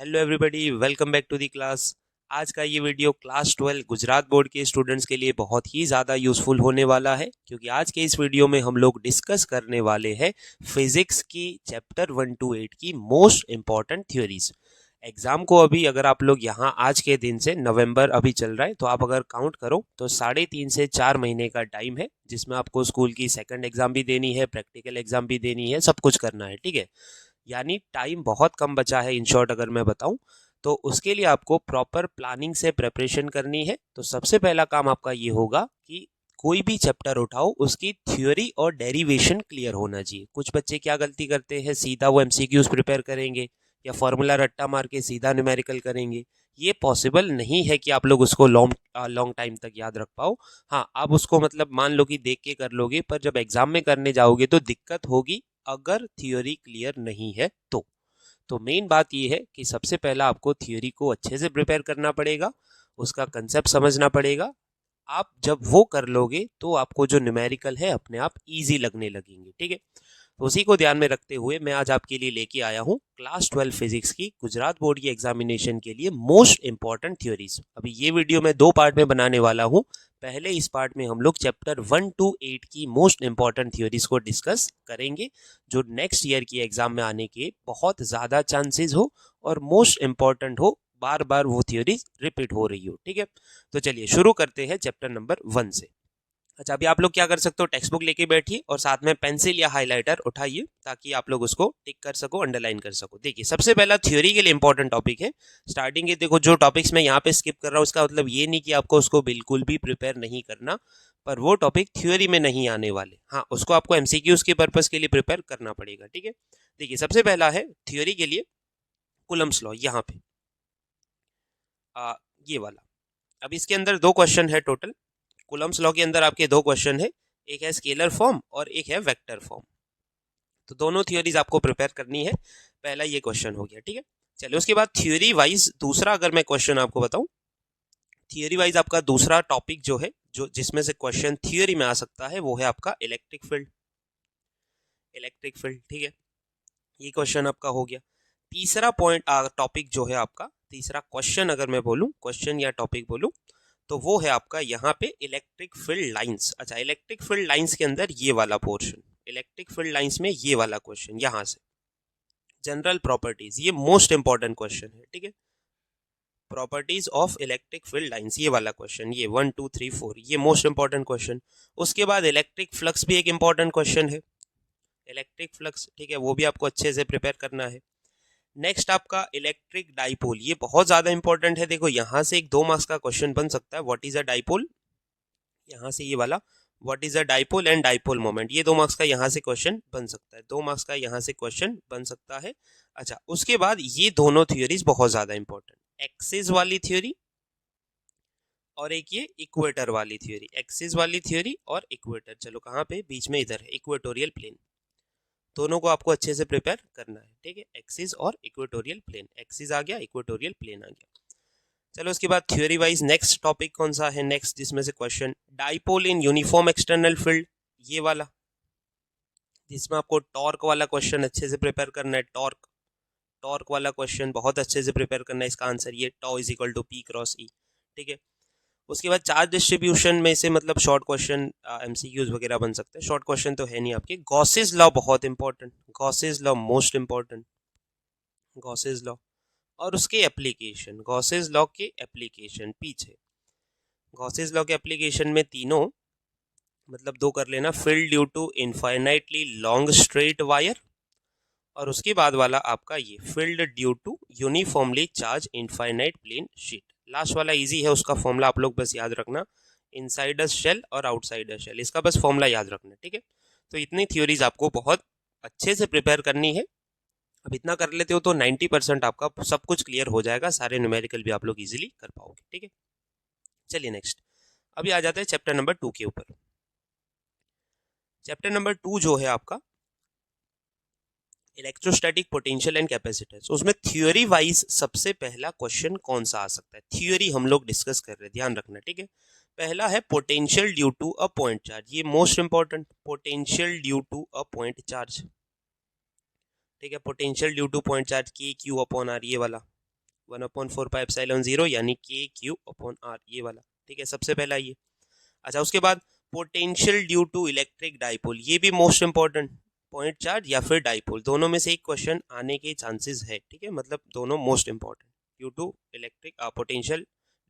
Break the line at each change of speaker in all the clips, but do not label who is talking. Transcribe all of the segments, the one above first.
Hello everybody, welcome back to the class. आज का ये वीडियो क्लास 12 गुजरात बोर्ड के स्टूडेंट्स के लिए बहुत ही ज़्यादा यूज़फुल होने वाला है, क्योंकि आज के इस वीडियो में हम लोग डिस्कस करने वाले हैं फिजिक्स की चैप्टर 1 to 8 की मोस्ट इम्पॉर्टेंट थ्योरीज। एग्जाम को अभी अगर आप लोग यहाँ आज के दिन से, नवंबर अभी चल रहा है, तो आप अगर काउंट करो तो 3.5 से 4 महीने का टाइम है, जिसमें आपको स्कूल की सेकंड एग्जाम भी देनी है, प्रैक्टिकल एग्जाम भी देनी है, सब कुछ करना है। ठीक है, यानी टाइम बहुत कम बचा है। इन शॉर्ट अगर मैं बताऊं तो उसके लिए आपको प्रॉपर प्लानिंग से प्रिपरेशन करनी है। तो सबसे पहला काम आपका ये होगा कि कोई भी चैप्टर उठाओ, उसकी थ्योरी और डेरिवेशन क्लियर होना चाहिए। कुछ बच्चे क्या गलती करते हैं, सीधा वो एमसीक्यूज प्रिपेयर करेंगे या फॉर्मूला रट्टा मार के सीधा न्यूमेरिकल करेंगे। ये पॉसिबल नहीं है कि आप लोग उसको लॉन्ग टाइम तक याद रख पाओ। हाँ, आप उसको मतलब मान लो कि देख के कर लोगे, पर जब एग्जाम में करने जाओगे तो दिक्कत होगी अगर थ्योरी क्लियर नहीं है तो मेन बात ये है कि सबसे पहला आपको थ्योरी को अच्छे से प्रिपेयर करना पड़ेगा, उसका कंसेप्ट समझना पड़ेगा। आप जब वो कर लोगे तो आपको जो न्यूमेरिकल है अपने आप इजी लगने लगेंगे। ठीक है, तो उसी को ध्यान में रखते हुए मैं आज आपके लिए लेके आया हूँ क्लास 12 फिजिक्स की गुजरात बोर्ड की एग्जामिनेशन के लिए मोस्ट इंपॉर्टेंट थ्योरीज। अभी ये वीडियो मैं 2 पार्ट में बनाने वाला हूँ। पहले इस पार्ट में हम लोग चैप्टर 1 to 8 की मोस्ट इंपॉर्टेंट थ्योरीज को डिस्कस करेंगे, जो नेक्स्ट ईयर की एग्जाम में आने के बहुत ज़्यादा चांसेस हो और मोस्ट इंपॉर्टेंट हो, बार बार वो थ्योरीज रिपीट हो रही हो। ठीक है, तो चलिए शुरू करते हैं चैप्टर नंबर 1 से। अच्छा, अभी आप लोग क्या कर सकते हो, टेक्स्ट बुक लेके बैठिए और साथ में पेंसिल या हाइलाइटर उठाइए, ताकि आप लोग उसको टिक कर सको, अंडरलाइन कर सको। देखिए, सबसे पहला थ्योरी के लिए इंपॉर्टेंट टॉपिक है। स्टार्टिंग के देखो, जो टॉपिक्स मैं यहाँ पे स्किप कर रहा हूँ उसका मतलब ये नहीं कि आपको उसको बिल्कुल भी प्रिपेयर नहीं करना, पर वो टॉपिक थ्योरी में नहीं आने वाले। हाँ, उसको आपको एमसीक्यूज के पर्पज के लिए प्रिपेयर करना पड़ेगा। ठीक है, देखिए सबसे पहला है थ्योरी के लिए कूलम्स लॉ। यहाँ पे ये वाला। अब इसके अंदर 2 क्वेश्चन है टोटल। कूलम्स लॉ के अंदर आपके 2 क्वेश्चन है, एक है स्केलर फॉर्म और एक है वेक्टर फॉर्म। तो दोनों थ्योरीज आपको प्रिपेयर करनी है। पहला ये क्वेश्चन हो गया। ठीक है, चलिए उसके बाद थ्योरी वाइज दूसरा अगर मैं क्वेश्चन आपको बताऊं, थ्योरी वाइज आपका दूसरा टॉपिक जो है, जो जिसमें से क्वेश्चन थ्योरी में आ सकता है, वो है आपका इलेक्ट्रिक फील्ड। इलेक्ट्रिक फील्ड, ठीक है, ये क्वेश्चन आपका हो गया। तीसरा पॉइंट टॉपिक जो है आपका, तीसरा क्वेश्चन अगर मैं बोलूं, क्वेश्चन या टॉपिक बोलूं, तो वो है आपका यहाँ पे इलेक्ट्रिक फील्ड लाइंस। अच्छा, इलेक्ट्रिक फील्ड लाइंस के अंदर ये वाला पोर्शन, इलेक्ट्रिक फील्ड लाइंस में ये वाला क्वेश्चन यहाँ से, जनरल प्रॉपर्टीज, ये मोस्ट इंपॉर्टेंट क्वेश्चन है। ठीक है, properties of electric field lines, ये वाला क्वेश्चन, ये 1 2 3 4, ये मोस्ट इंपॉर्टेंट क्वेश्चन। उसके बाद इलेक्ट्रिक फ्लक्स भी एक इंपॉर्टेंट क्वेश्चन है, इलेक्ट्रिक फ्लक्स। ठीक है, वो भी आपको अच्छे से प्रिपेयर करना है। नेक्स्ट आपका इलेक्ट्रिक डाइपोल, ये बहुत ज्यादा इंपॉर्टेंट है। देखो, यहाँ से एक 2 मार्क्स का क्वेश्चन बन सकता है, व्हाट इज अ डाइपोल, यहाँ से ये वाला, what is a dipole and dipole moment, ये 2 मार्क्स का यहाँ से क्वेश्चन बन सकता है, 2 मार्क्स का यहाँ से क्वेश्चन बन सकता है। अच्छा, उसके बाद ये दोनों थ्योरीज बहुत ज्यादा इंपॉर्टेंट, एक्सिस वाली थ्योरी और एक ये इक्वेटर वाली थ्योरी। एक्सिस वाली थ्योरी और इक्वेटर, चलो कहाँ पे, बीच में इधर है इक्वेटोरियल प्लेन। दोनों को आपको अच्छे से प्रिपेयर करना है। ठीक है, एक्सिस और इक्वेटोरियल प्लेन, एक्सिस आ गया, इक्वेटोरियल प्लेन आ गया। चलो उसके बाद थ्योरी वाइज नेक्स्ट टॉपिक कौन सा है, नेक्स्ट जिसमें से question, dipole in uniform external field, ये वाला, जिसमें आपको टॉर्क वाला क्वेश्चन अच्छे से प्रिपेयर करना है। टॉर्क, टॉर्क वाला क्वेश्चन बहुत अच्छे से प्रिपेयर करना है। इसका आंसर ये tau is equal to P cross E. ठीक है, उसके बाद चार्ज डिस्ट्रीब्यूशन में से मतलब शॉर्ट क्वेश्चन एमसीक्यूज वगैरह बन सकते हैं, शॉर्ट क्वेश्चन तो है नहीं आपके। गॉसेस लॉ बहुत important, Gauss's law most important, Gauss's law और उसके एप्लीकेशन, गॉसेस लॉ के एप्लीकेशन पीछे, गॉसेस लॉ के एप्लीकेशन में तीनों मतलब 2 कर लेना, field due to infinitely long straight wire, और उसके बाद वाला आपका ये field due to uniformly charged infinite plane sheet. Last वाला इजी है, उसका फॉर्मूला आप लोग बस याद रखना, इनसाइडर शेल और आउटसाइडर शेल, इसका बस फॉर्मूला याद रखना। ठीक है, तो इतनी थ्योरीज आपको बहुत अच्छे से प्रिपेयर करनी है। अब इतना कर लेते हो तो 90% आपका सब कुछ क्लियर हो जाएगा, सारे न्यूमेरिकल भी आप लोग इजीली कर पाओगे। ठीक है, चलिए नेक्स्ट, अभी आ जाते हैं चैप्टर नंबर 2 के ऊपर। चैप्टर नंबर 2 जो है आपका इलेक्ट्रोस्टैटिक पोटेंशियल एंड कैपेसिटेंस, उसमें थ्योरी वाइज सबसे पहला क्वेश्चन कौन सा आ सकता है, थ्योरी हम लोग डिस्कस कर रहे हैं, ध्यान रखना। ठीक है, पहला है potential due to a point charge, ये most important, potential due to a point charge. ठीक है, potential due to point charge, K Q upon R, ये वाला। 1/4πε0 यानी KQ/R, ये वाला, ठीक है, सबसे पहला ये। अच्छा, उसके बाद potential due to electric dipole, ये भी मोस्ट इंपॉर्टेंट, पॉइंट चार्ज या फिर डाइपोल, दोनों में से एक क्वेश्चन आने के चांसेस है, ठीक है, मतलब दोनों most important, due to electric potential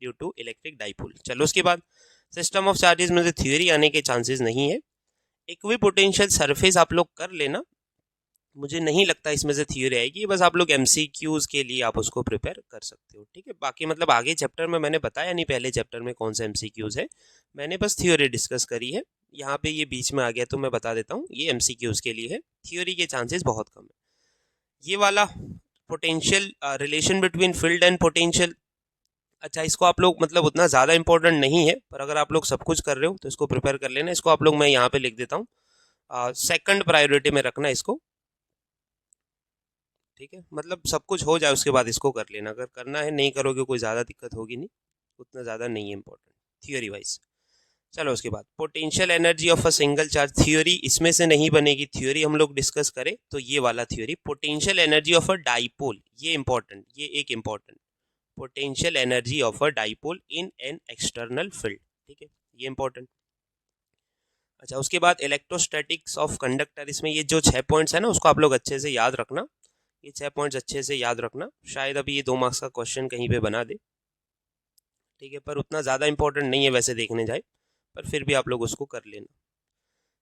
due to electric dipole. चलो, उसके बाद सिस्टम ऑफ चार्जेस में से थ्योरी आने के चांसेस नहीं है। इक्विपोटेंशियल सरफेस आप लोग कर लेना, मुझे नहीं लगता इसमें से थ्योरी आएगी, बस आप लोग एमसीक्यूज के लिए आप उसको प्रिपेयर कर सकते हो, ठीक है। बाकी मतलब आगे चैप्टर में मैंने बताया नहीं पहले चैप्टर में कौन सा एमसीक्यूज है, मैंने बस थ्योरी डिस्कस करी है, यहाँ पे ये बीच में आ गया तो मैं बता देता हूँ, ये एमसीक्यूज के लिए है, थ्योरी के चांसेस बहुत कम है। ये वाला potential relation between field and potential, अच्छा, इसको आप लोग मतलब उतना ज़्यादा इंपॉर्टेंट नहीं है, पर अगर आप लोग सब कुछ कर रहे हो तो इसको प्रिपेयर कर लेना। इसको आप लोग, मैं यहाँ पे लिख देता हूँ, सेकंड प्रायोरिटी में रखना इसको, ठीक है, मतलब सब कुछ हो जाए उसके बाद इसको कर लेना, अगर करना है, नहीं करोगे कोई ज़्यादा दिक्कत होगी नहीं, उतना ज़्यादा नहीं है इंपॉर्टेंट थ्योरी वाइज। चलो, उसके बाद potential energy of a single charge, theory इसमें से नहीं बनेगी, थ्योरी हम लोग डिस्कस करें तो ये वाला theory, potential energy of a dipole, ये इंपॉर्टेंट, ये एक important, potential energy of a dipole in an external field, ठीक है, ये इंपॉर्टेंट। अच्छा, उसके बाद इलेक्ट्रोस्टैटिक्स ऑफ कंडक्टर, इसमें ये जो 6 पॉइंट्स है ना, उसको आप लोग अच्छे से याद रखना, ये 6 पॉइंट्स अच्छे से याद रखना, शायद अभी ये 2 मार्क्स का क्वेश्चन कहीं पे बना दे, ठीक है, पर उतना ज़्यादा इंपॉर्टेंट नहीं है वैसे देखने जाए, पर फिर भी आप लोग उसको कर लेना।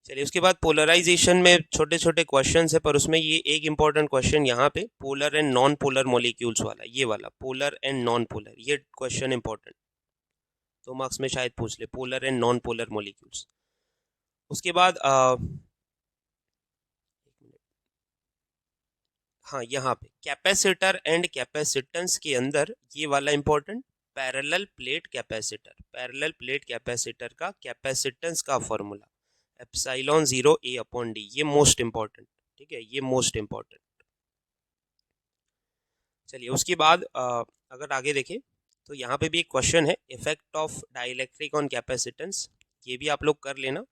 चलिए, उसके बाद पोलराइजेशन में छोटे छोटे क्वेश्चन है, पर उसमें ये एक इंपॉर्टेंट क्वेश्चन यहाँ पे polar and non polar molecules वाला, ये वाला पोलर एंड नॉन पोलर, ये क्वेश्चन इंपॉर्टेंट, 2 मार्क्स में शायद पूछ ले, polar and non polar molecules. उसके बाद हाँ, यहाँ पे कैपेसिटर एंड कैपेसिटेंस के अंदर ये वाला important, parallel plate capacitor, parallel plate capacitor का कैपेसिटेंस का फॉर्मूला एप्सिलॉन 0 A/D, ये मोस्ट इंपॉर्टेंट, ठीक है, ये मोस्ट इंपॉर्टेंट। चलिए, उसके बाद अगर आगे देखें तो यहाँ पे भी एक क्वेश्चन है, effect of dielectric on capacitance, ये भी आप लोग कर लेना,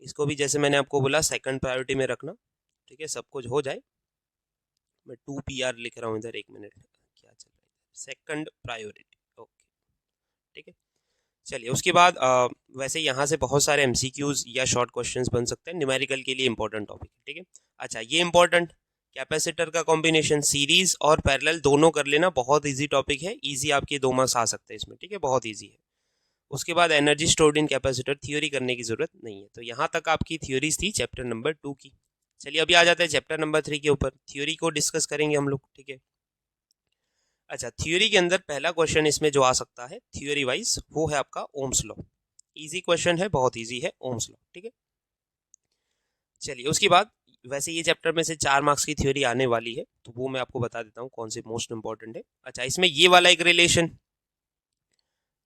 इसको भी जैसे मैंने आपको बोला सेकंड प्रायोरिटी में रखना, ठीक है, सब कुछ हो जाए। मैं 2PR लिख रहा हूँ इधर, 1 मिनट, क्या चल रहा है, सेकंड प्रायोरिटी, ओके, ठीक है। चलिए, उसके बाद वैसे यहाँ से बहुत सारे एमसीक्यूज या शॉर्ट क्वेश्चंस बन सकते हैं, न्यूमेरिकल के लिए इंपॉर्टेंट टॉपिक, ठीक है। अच्छा, ये इंपॉर्टेंट, कैपेसिटर का कॉम्बिनेशन सीरीज और पैरेलल दोनों कर लेना, बहुत इजी टॉपिक है, इजी आपके 2 मार्क्स आ सकते हैं इसमें, ठीक है, बहुत इजी है। उसके बाद energy stored in capacitor, theory करने की जरूरत नहीं है। तो यहाँ तक आपकी थ्योरीज थी चैप्टर नंबर 2 की। चलिए, अभी आ जाते हैं चैप्टर नंबर 3 के ऊपर, थ्योरी को डिस्कस करेंगे हम लोग, ठीक है। अच्छा, थ्योरी के अंदर पहला क्वेश्चन इसमें जो आ सकता है थ्योरी वाइज, वो है आपका ओम्स लॉ, इजी क्वेश्चन है, बहुत इजी है, ओम्स लॉ, ठीक है। चलिए, उसके बाद वैसे ये चैप्टर में से 4 मार्क्स की थ्योरी आने वाली है, तो वो मैं आपको बता देता हूँ कौन सी मोस्ट इंपॉर्टेंट है। अच्छा, इसमें ये वाला एक रिलेशन,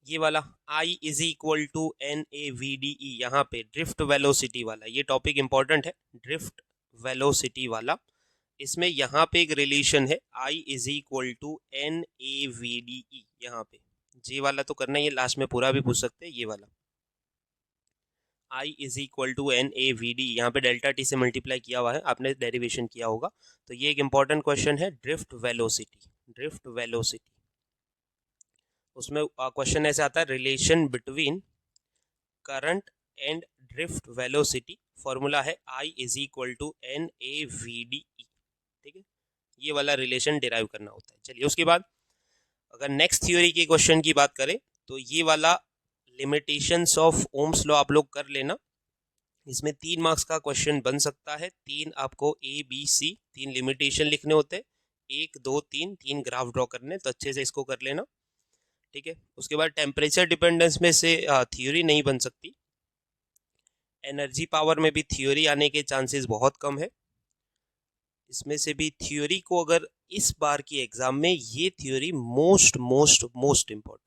ये वाला I is equal to NAVDE, यहाँ पे ड्रिफ्ट वेलोसिटी वाला, ये टॉपिक इंपॉर्टेंट है, ड्रिफ्ट वेलोसिटी वाला, इसमें यहाँ पे एक रिलेशन है I is equal to NAVDE, यहाँ पे ये वाला तो करना ही है, लास्ट में पूरा भी पूछ सकते हैं, ये वाला I is equal to NAVD, यहाँ पे डेल्टा टी से मल्टीप्लाई किया हुआ है, आपने डेरिवेशन किया होगा, तो ये एक इंपॉर्टेंट क्वेश्चन है, ड्रिफ्ट वेलोसिटी, ड्रिफ्ट वेलोसिटी। उसमें क्वेश्चन ऐसे आता है, relation between current and drift velocity, formula है I is equal to NAVDE, ठीक है, ये वाला रिलेशन डिराइव करना होता है। चलिए, उसके बाद अगर नेक्स्ट थ्योरी के क्वेश्चन की बात करें तो ये वाला लिमिटेशंस ऑफ ओम्स लॉ आप लोग कर लेना, इसमें 3 मार्क्स का क्वेश्चन बन सकता है, 3 आपको ABC 3 लिमिटेशन लिखने होते हैं, 1 2 3 ग्राफ ड्रॉ करने, तो अच्छे से इसको कर लेना, ठीक है। उसके बाद टेम्परेचर डिपेंडेंस में से थ्योरी नहीं बन सकती, एनर्जी पावर में भी थ्योरी आने के चांसेस बहुत कम है, इसमें से भी थ्योरी को अगर इस बार की एग्जाम में ये theory most most most important,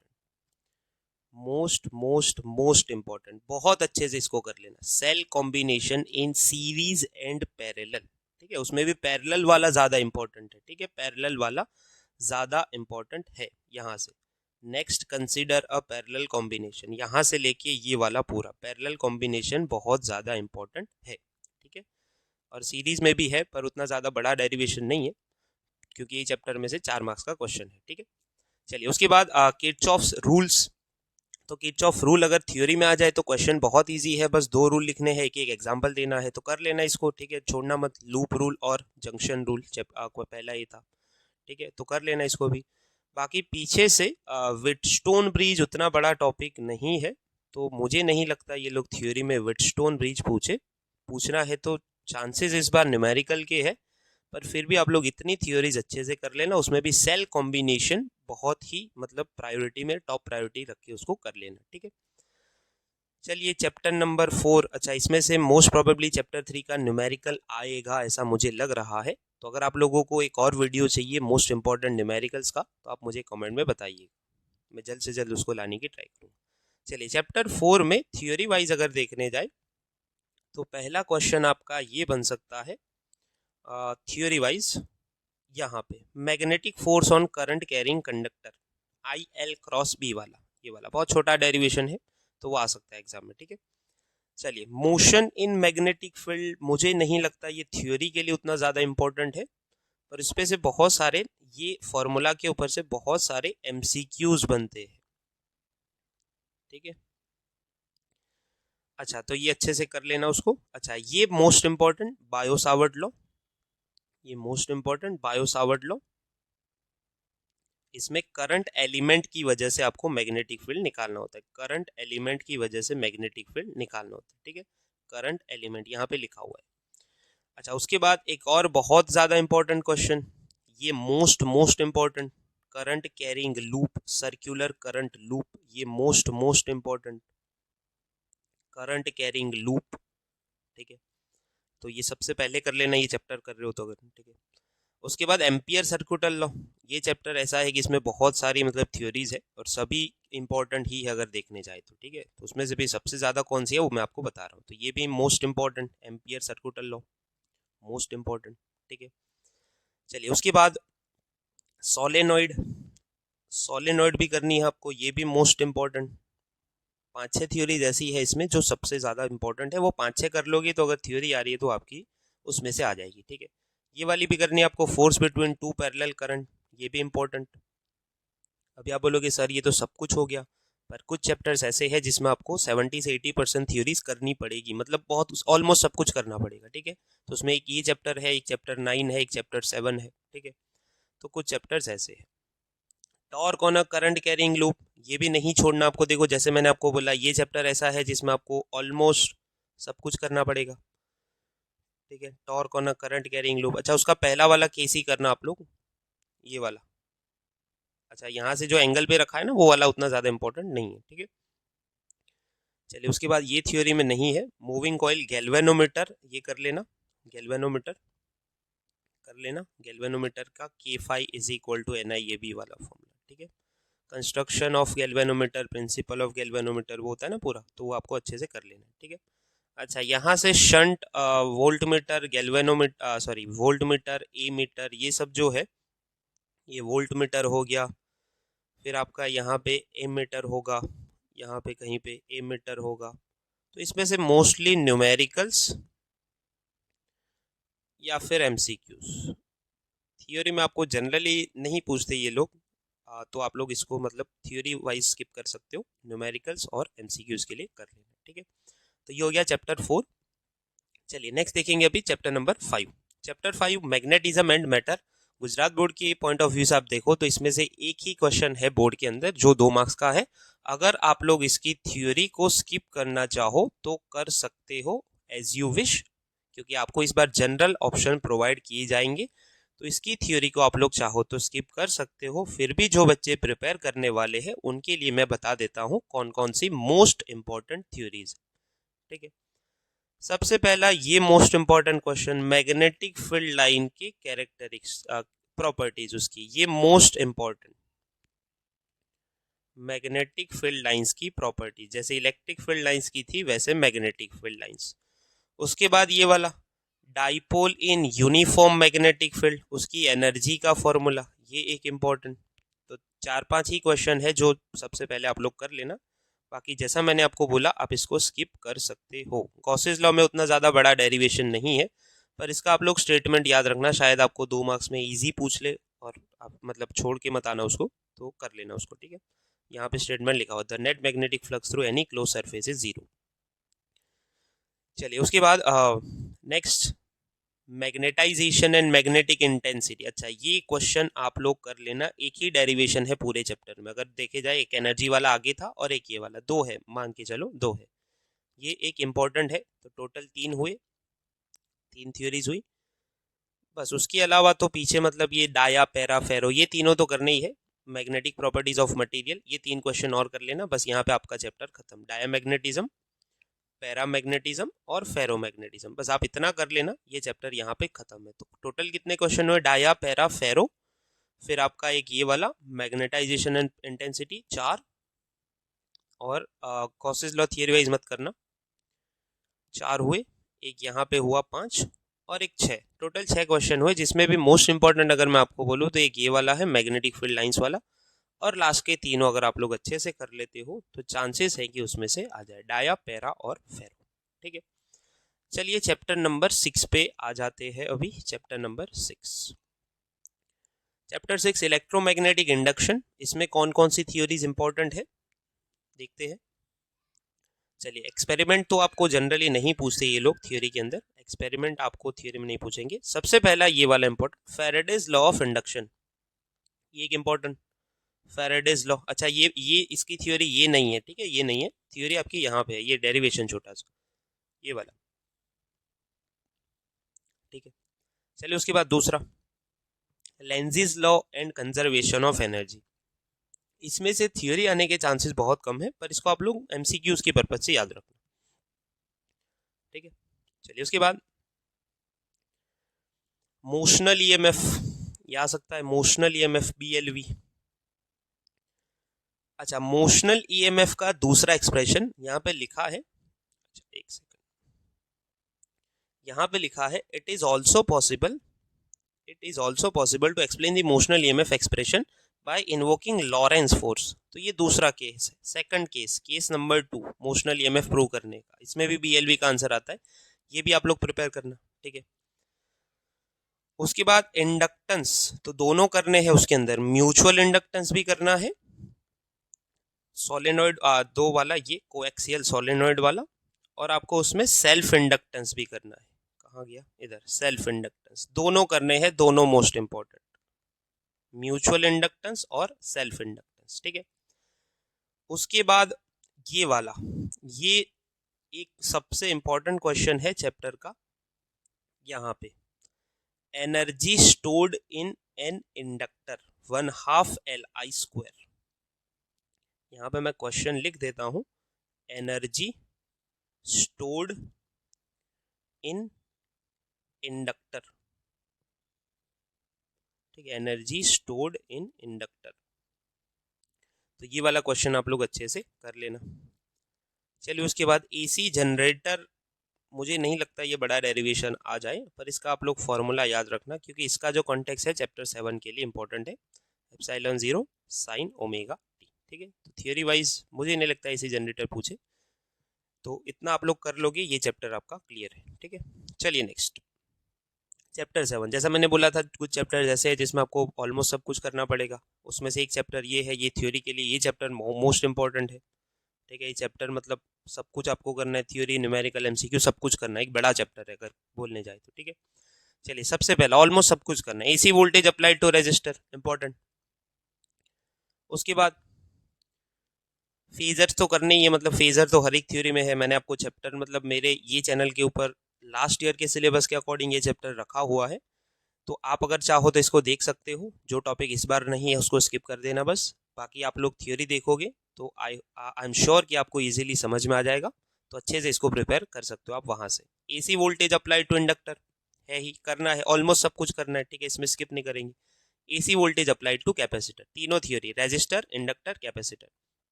most most most important, बहुत अच्छे से इसको कर लेना, cell combination in series and parallel, ठीक है, उसमें भी पैरेलल वाला ज्यादा इंपॉर्टेंट है, ठीक है, पैरेलल वाला ज्यादा इंपॉर्टेंट है। यहाँ से next consider a parallel combination, यहाँ से लेके ये वाला पूरा पैरेलल कॉम्बिनेशन बहुत ज़्यादा इंपॉर्टेंट है, ठीक है, और सीरीज में भी है, पर उतना ज़्यादा बड़ा डेरिवेशन नहीं है, क्योंकि ये चैप्टर में से 4 मार्क्स का क्वेश्चन है, ठीक है। चलिए उसके बाद किर्चॉफ्स रूल्स। तो किर्चॉफ रूल अगर थ्योरी में आ जाए तो क्वेश्चन बहुत इजी है, बस 2 रूल लिखने हैं, एक एक एग्जांपल देना है, तो कर लेना इसको, ठीक है, छोड़ना मत। लूप रूल और जंक्शन रूल आपको पहला ये था, ठीक है, तो कर लेना इसको भी। बाकी पीछे से व्हिटस्टोन ब्रिज उतना बड़ा टॉपिक नहीं है, तो मुझे नहीं लगता ये लोग थ्योरी में व्हिटस्टोन ब्रिज पूछना है तो चांसेस इस बार न्यूमेरिकल के है, पर फिर भी आप लोग इतनी थ्योरीज अच्छे से कर लेना, उसमें भी सेल कॉम्बिनेशन बहुत ही मतलब प्रायोरिटी में, टॉप प्रायोरिटी रख के उसको कर लेना, ठीक है। चलिए चैप्टर नंबर 4, अच्छा इसमें से मोस्ट प्रोबेबली चैप्टर 3 का न्यूमेरिकल आएगा ऐसा मुझे लग रहा है, तो अगर आप लोगों को एक और वीडियो चाहिए मोस्ट इंपॉर्टेंट न्यूमेरिकल्स का तो आप मुझे कमेंट में बताइए, मैं जल्द से जल्द उसको लाने की ट्राई करूँगा। चलिए चैप्टर 4 में थ्योरी वाइज अगर देखने जाए तो पहला क्वेश्चन आपका ये बन सकता है थ्योरी वाइज, यहाँ पे magnetic force on current carrying conductor IL cross B वाला, ये वाला बहुत छोटा डेरिवेशन है तो वो आ सकता है एग्जाम में, ठीक है। चलिए मोशन इन मैग्नेटिक फील्ड, मुझे नहीं लगता ये थ्योरी के लिए उतना ज़्यादा इंपॉर्टेंट है, पर इस पे से बहुत सारे, ये फॉर्मूला के ऊपर से बहुत सारे MCQs बनते हैं, ठीक है। अच्छा तो ये अच्छे से कर लेना उसको। अच्छा ये मोस्ट इंपॉर्टेंट बायो-सावर्ट लॉ, ये मोस्ट इंपॉर्टेंट बायो-सावर्ट लॉ, इसमें करंट एलिमेंट की वजह से आपको मैग्नेटिक फील्ड निकालना होता है, करंट एलिमेंट की वजह से मैग्नेटिक फील्ड निकालना होता है, ठीक है, करंट एलिमेंट यहाँ पे लिखा हुआ है। अच्छा उसके बाद एक और बहुत ज़्यादा इंपॉर्टेंट क्वेश्चन, ये most important, current carrying loop, circular current loop, ये most important current carrying loop, ठीक है, तो ये सबसे पहले कर लेना, ये चैप्टर कर रहे हो तो अगर, ठीक है। उसके बाद एम्पियर सर्कुलर लॉ, ये चैप्टर ऐसा है कि इसमें बहुत सारी मतलब थ्योरीज है और सभी इंपॉर्टेंट ही है अगर देखने जाए तो, ठीक है, तो उसमें से भी सबसे ज़्यादा कौन सी है वो मैं आपको बता रहा हूँ, तो ये भी most important ampere circular law, most important, ठीक है। चलिए उसके बाद सोलेनॉइड, सोलेनॉइड भी करनी है आपको, ये भी मोस्ट इंपॉर्टेंट, 5-6 थ्योरीज ऐसी है इसमें जो सबसे ज़्यादा इंपॉर्टेंट है, वो 5-6 कर लोगे तो अगर थ्योरी आ रही है तो आपकी उसमें से आ जाएगी, ठीक है। ये वाली भी करनी है आपको, force between two parallel current, ये भी इंपॉर्टेंट। अभी आप बोलोगे सर ये तो सब कुछ हो गया, पर कुछ चैप्टर्स ऐसे हैं जिसमें आपको 70 से 80% थ्योरीज करनी पड़ेगी, मतलब बहुत ऑलमोस्ट सब कुछ करना पड़ेगा, ठीक है। तो उसमें एक ये चैप्टर है, एक चैप्टर 9 है, एक चैप्टर 7 है, ठीक है, तो कुछ चैप्टर्स ऐसे हैं। Torque on a current carrying loop, ये भी नहीं छोड़ना आपको, देखो जैसे मैंने आपको बोला ये चैप्टर ऐसा है जिसमें आपको ऑलमोस्ट सब कुछ करना पड़ेगा, ठीक है, torque on a current carrying loop. अच्छा उसका पहला वाला केस ही करना आप लोग, ये वाला, अच्छा यहाँ से जो एंगल पे रखा है ना वो वाला उतना ज़्यादा इंपॉर्टेंट नहीं है, ठीक है। चलिए उसके बाद ये थ्योरी में नहीं है, मूविंग कॉइल गैल्वेनोमीटर, ये कर लेना, गैल्वेनोमीटर कर लेना, गैल्वेनोमीटर का K is equal to NIAB वाला फॉर्मूला, ठीक है। Construction of galvanometer, principle of galvanometer वो होता है ना पूरा, तो वो आपको अच्छे से कर लेना है, ठीक है। अच्छा यहाँ से shunt voltmeter, galvanometer, sorry voltmeter, ammeter, ये सब जो है, ये वोल्ट मीटर हो गया, फिर आपका यहाँ पे ए मीटर होगा, यहाँ पे कहीं पे ए मीटर होगा, तो इसमें से मोस्टली न्यूमेरिकल्स या फिर MCQs, थियोरी में आपको जनरली नहीं पूछते ये लोग, तो आप लोग इसको मतलब थियोरी वाइज स्किप कर सकते हो, न्यूमेरिकल्स और MCQs के लिए कर लेना, ठीक है। तो ये हो गया चैप्टर 4। चलिए नेक्स्ट देखेंगे अभी chapter number 5। Chapter 5 magnetism and matter. Gujarat board की पॉइंट ऑफ व्यू से आप देखो तो इसमें से एक ही क्वेश्चन है बोर्ड के अंदर जो 2 मार्क्स का है, अगर आप लोग इसकी थ्योरी को स्किप करना चाहो तो कर सकते हो एज यू विश, क्योंकि आपको इस बार जनरल ऑप्शन प्रोवाइड किए जाएंगे, तो इसकी थ्योरी को आप लोग चाहो तो स्किप कर सकते हो। फिर भी जो बच्चे प्रिपेयर करने वाले हैं उनके लिए मैं बता देता हूँ कौन कौन सी मोस्ट इंपॉर्टेंट थ्योरीज, ठीक है। सबसे पहला ये most important question, magnetic field line की कैरेक्टरिस्टिक्स, प्रॉपर्टीज उसकी, ये most important, magnetic field lines की प्रॉपर्टीज, जैसे इलेक्ट्रिक फील्ड लाइंस की थी वैसे मैग्नेटिक फील्ड लाइंस। उसके बाद ये वाला dipole in uniform magnetic field, उसकी एनर्जी का फॉर्मूला, ये एक इम्पॉर्टेंट। तो 4-5 ही क्वेश्चन है जो सबसे पहले आप लोग कर लेना, बाकी जैसा मैंने आपको बोला आप इसको स्किप कर सकते हो। गॉसेस लॉ में उतना ज़्यादा बड़ा डेरिवेशन नहीं है, पर इसका आप लोग स्टेटमेंट याद रखना, शायद आपको 2 मार्क्स में इजी पूछ ले और आप मतलब छोड़ के मत आना उसको, तो कर लेना उसको, ठीक है। यहाँ पे स्टेटमेंट लिखा हुआ the net magnetic flux through any close surface is 0। चलिए उसके बाद next magnetization and magnetic intensity. अच्छा, ये क्वेश्चन आप लोग कर लेना, एक ही डेरिवेशन है पूरे चैप्टर में। अगर देखे जाए एक एनर्जी वाला आगे था और एक ये वाला, दो है, मान के चलो दो है, ये एक इम्पोर्टेंट है, तो टोटल 3 हुए, 3 थ्योरीज हुई बस। उसके अलावा तो पीछे मतलब ये डाया पैरा फेरो ये तीनों तो करने ही है। मैग्नेटिक प्रॉपर्टीज ऑफ मटेरियल ये 3 क्वेश्चन और कर लेना, बस यहाँ पे आपका चैप्टर खत्म। डायामैग्नेटिज्म, पैरामैग्नेटिज्म और फेरोमैग्नेटिज्म, बस आप इतना कर लेना, ये चैप्टर यहाँ पे खत्म है। तो टोटल कितने क्वेश्चन हुए? डाया पैरा फेरो, फिर आपका एक ये वाला मैग्नेटाइजेशन एंड इंटेंसिटी 4, और कॉसेस लॉ थियरी वाइज मत करना, 4 हुए, एक यहाँ पे हुआ 5 और एक 6, टोटल 6 क्वेश्चन हुए, जिसमें भी मोस्ट इंपॉर्टेंट अगर मैं आपको बोलूँ तो एक ये वाला है मैग्नेटिक फील्ड लाइंस वाला, और लास्ट के तीनों अगर आप लोग अच्छे से कर लेते हो तो चांसेस है कि उसमें से आ जाए डाया पैरा और फेरो, ठीक है। चलिए चैप्टर नंबर 6 पे आ जाते हैं अभी। Chapter number 6, chapter 6 electromagnetic induction. इसमें कौन कौन सी थियोरीज इंपॉर्टेंट है देखते हैं। चलिए एक्सपेरिमेंट तो आपको जनरली नहीं पूछते ये लोग थियोरी के अंदर, एक्सपेरिमेंट आपको थियोरी में नहीं पूछेंगे। सबसे पहला ये वाला important, Faraday's law of induction, ये एक इंपॉर्टेंट फैराडेज लॉ। अच्छा ये इसकी थ्योरी ये नहीं है, ठीक है, ये नहीं है थ्योरी आपकी, यहाँ पे है ये डेरिवेशन छोटा सा ये वाला, ठीक है। चलिए उसके बाद दूसरा Lenz's law and conservation of energy. इसमें से थ्योरी आने के चांसेस बहुत कम है, पर इसको आप लोग एमसीक्यूज के पर्पज से याद रखना, ठीक है। चलिए उसके बाद मोशनल ईएमएफ, ये आ सकता है मोशनल ईएमएफ बीएलवी। अच्छा मोशनल ईएमएफ का दूसरा एक्सप्रेशन यहाँ पे लिखा है, अच्छा एक सेकंड, यहाँ पे लिखा है it is also possible to explain the motional EMF expression by invoking Lorentz force. तो ये दूसरा केस है, second case number 2 motional EMF prove करने का, इसमें भी बीएलवी का आंसर आता है, ये भी आप लोग प्रिपेयर करना, ठीक है। उसके बाद इंडक्टेंस, तो दोनों करने हैं उसके अंदर, म्यूचुअल इंडक्टेंस भी करना है, सोलेनॉइड 2 वाला ये कोएक्सियल सोलेनॉइड वाला, और आपको उसमें सेल्फ इंडक्टेंस भी करना है। कहाँ गया, इधर सेल्फ इंडक्टेंस, दोनों करने हैं, दोनों मोस्ट इंपॉर्टेंट, म्यूचुअल इंडक्टेंस और सेल्फ इंडक्टेंस, ठीक है। उसके बाद ये वाला, ये एक सबसे इंपॉर्टेंट क्वेश्चन है चैप्टर का, यहाँ पे energy stored in an inductor 1/2 Li²। यहाँ पे मैं क्वेश्चन लिख देता हूँ, एनर्जी स्टोर्ड इन इंडक्टर, ठीक है, एनर्जी स्टोर्ड इन इंडक्टर। तो ये वाला क्वेश्चन आप लोग अच्छे से कर लेना। चलिए उसके बाद एसी जनरेटर, मुझे नहीं लगता ये बड़ा डेरिवेशन आ जाए, पर इसका आप लोग फॉर्मूला याद रखना, क्योंकि इसका जो कॉन्टेक्स्ट है चैप्टर 7 के लिए इंपॉर्टेंट है, एप्सिलॉन 0 साइन ओमेगा टी, ठीक है। तो थियोरी वाइज मुझे नहीं लगता एसी जनरेटर पूछे, तो इतना आप लोग कर लोगे, ये चैप्टर आपका क्लियर है, ठीक है। चलिए नेक्स्ट चैप्टर 7, जैसा मैंने बोला था कुछ चैप्टर ऐसे है जिसमें आपको ऑलमोस्ट सब कुछ करना पड़ेगा, उसमें से एक चैप्टर ये है, ये थ्योरी के लिए ये चैप्टर मोस्ट इंपॉर्टेंट है, ठीक है। ये चैप्टर मतलब सब कुछ आपको करना है, थ्योरी न्यूमेरिकल एमसीक्यू सब कुछ करना है, एक बड़ा चैप्टर है अगर बोलने जाए तो, ठीक है। चलिए सबसे पहला ऑलमोस्ट सब कुछ करना है, AC voltage applied to resistor, important. उसके बाद फेजर तो करने ही है, मतलब फेजर तो हर एक थ्योरी में है, मैंने आपको चैप्टर मतलब मेरे ये चैनल के ऊपर लास्ट ईयर के सिलेबस के अकॉर्डिंग ये चैप्टर रखा हुआ है, तो आप अगर चाहो तो इसको देख सकते हो, जो टॉपिक इस बार नहीं है उसको स्किप कर देना बस, बाकी आप लोग थ्योरी देखोगे तो आई एम श्योर कि आपको इजीली समझ में आ जाएगा, तो अच्छे से इसको प्रिपेयर कर सकते हो आप वहां से। AC voltage applied to inductor है ही, करना है, ऑलमोस्ट सब कुछ करना है, ठीक है, इसमें स्किप नहीं करेंगे। AC voltage applied to capacitor, तीनों थ्योरी, रेजिस्टर, इंडक्टर, कैपेसिटर।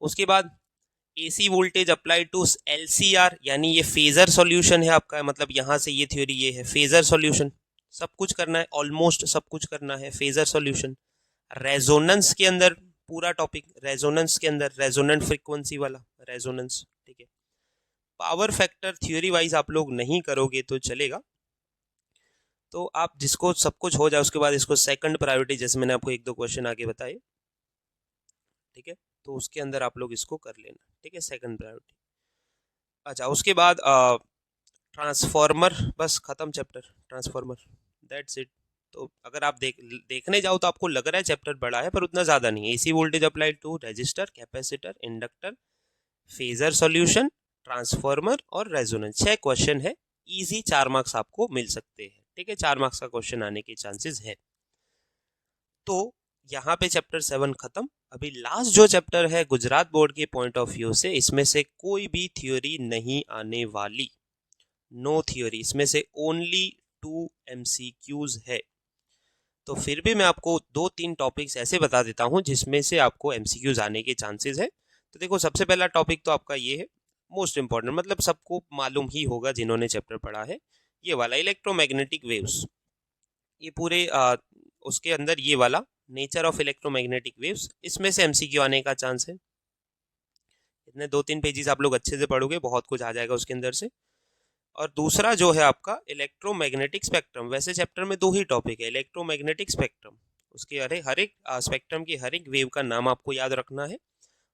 उसके बाद AC voltage applied to LCR, यानी ये फेजर सॉल्यूशन है आपका, मतलब यहाँ से ये थ्योरी ये है फेजर सॉल्यूशन, सब कुछ करना है, ऑलमोस्ट सब कुछ करना है, फेजर सॉल्यूशन। रेजोनेंस के अंदर पूरा टॉपिक, रेजोनेंस के अंदर रेजोनेंट फ्रीक्वेंसी वाला रेजोनेंस, ठीक है। पावर फैक्टर थ्योरी वाइज आप लोग नहीं करोगे तो चलेगा, तो आप जिसको सब कुछ हो जाए उसके बाद इसको सेकंड प्रायोरिटी, जैसे मैंने आपको 1-2 क्वेश्चन आगे बताए, ठीक है, तो उसके अंदर आप लोग इसको कर लेना, ठीक है, सेकंड प्रायोरिटी। अच्छा, उसके बाद ट्रांसफॉर्मर, बस खत्म चैप्टर ट्रांसफॉर्मर, दैट्स इट। तो अगर आप देखने जाओ तो आपको लग रहा है चैप्टर बड़ा है, पर उतना ज़्यादा नहीं है। AC voltage applied to resistor, capacitor, inductor, phasor solution, transformer और रेजोनेंस, 6 क्वेश्चन है। इजी 4 मार्क्स आपको मिल सकते हैं, ठीक है, 4 मार्क्स का क्वेश्चन आने के चांसेस है। तो यहाँ पे चैप्टर 7 खत्म। अभी लास्ट जो चैप्टर है गुजरात बोर्ड के पॉइंट ऑफ व्यू से, इसमें से कोई भी थ्योरी नहीं आने वाली, नो थ्योरी, इसमें से ओनली 2 MCQs है। तो फिर भी मैं आपको 2-3 टॉपिक्स ऐसे बता देता हूँ जिसमें से आपको MCQs आने के चांसेस है। तो देखो, सबसे पहला टॉपिक तो आपका ये है, मोस्ट इंपॉर्टेंट, मतलब सबको मालूम ही होगा जिन्होंने चैप्टर पढ़ा है, ये वाला इलेक्ट्रोमैग्नेटिक वेव्स। ये पूरे उसके अंदर ये वाला नेचर ऑफ इलेक्ट्रोमैग्नेटिक वेव्स, इसमें से MCQ आने का चांस है। इतने 2-3 पेजेस आप लोग अच्छे से पढ़ोगे, बहुत कुछ आ जाएगा उसके अंदर से। और दूसरा जो है आपका इलेक्ट्रोमैग्नेटिक स्पेक्ट्रम, वैसे चैप्टर में 2 ही टॉपिक है, इलेक्ट्रोमैग्नेटिक स्पेक्ट्रम, उसके हर एक स्पेक्ट्रम की हर एक वेव का नाम आपको याद रखना है,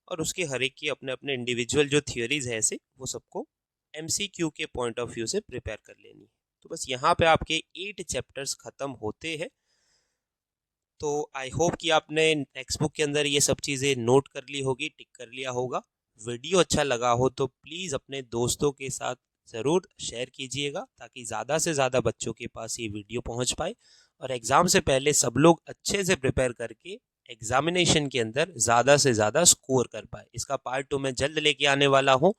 और उसके हर एक की अपने अपने इंडिविजुअल जो थियोरीज है ऐसे, वो सबको MCQ के पॉइंट ऑफ व्यू से प्रिपेयर कर लेनी है। तो बस यहाँ पे आपके 8 चैप्टर्स खत्म होते हैं। तो आई होप कि आपने टेक्स्ट बुक के अंदर ये सब चीज़ें नोट कर ली होगी, टिक कर लिया होगा। वीडियो अच्छा लगा हो तो प्लीज़ अपने दोस्तों के साथ ज़रूर शेयर कीजिएगा, ताकि ज़्यादा से ज़्यादा बच्चों के पास ये वीडियो पहुंच पाए, और एग्ज़ाम से पहले सब लोग अच्छे से प्रिपेयर करके एग्जामिनेशन के अंदर ज़्यादा से ज़्यादा स्कोर कर पाए। इसका पार्ट 2 मैं जल्द लेके आने वाला हूँ।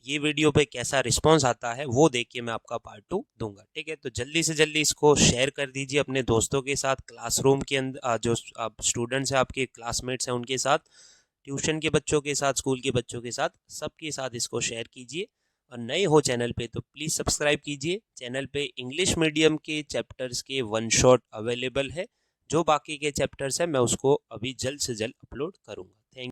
ये वीडियो पे कैसा रिस्पांस आता है वो देख के मैं आपका पार्ट 2 दूंगा, ठीक है। तो जल्दी से जल्दी इसको शेयर कर दीजिए अपने दोस्तों के साथ, क्लासरूम के अंदर जो स्टूडेंट्स हैं आपके क्लासमेट्स हैं उनके साथ, ट्यूशन के बच्चों के साथ, स्कूल के बच्चों के साथ, सबके साथ इसको शेयर कीजिए। और नए हो चैनल पे तो प्लीज़ सब्सक्राइब कीजिए। चैनल पे इंग्लिश मीडियम के चैप्टर्स के 1 शॉट अवेलेबल है। जो बाकी के चैप्टर्स हैं मैं उसको अभी जल्द से जल्द अपलोड करूँगा।